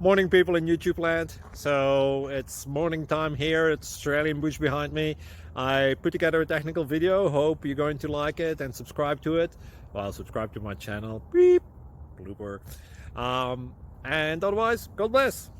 Morning, people in YouTube land. So it's morning time here. It's Australian bush behind me. I put together a technical video. Hope you're going to like it and subscribe to it. Well, subscribe to my channel. Beep. Blooper. And otherwise, God bless.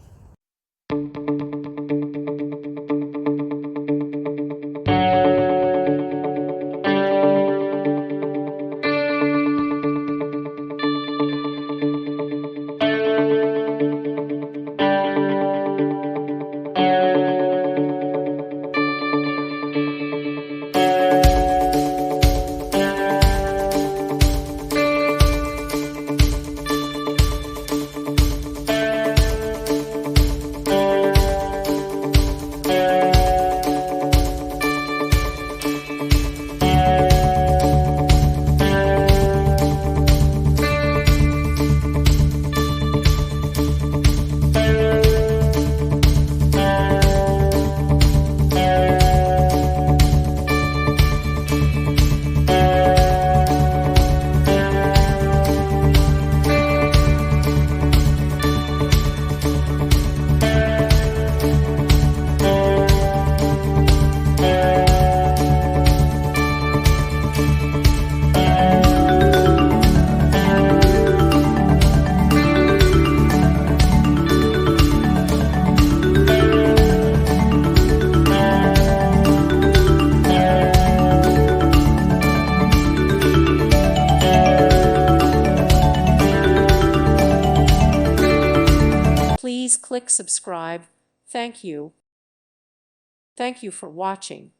Please click subscribe. Thank you. Thank you for watching.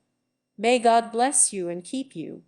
May God bless you and keep you.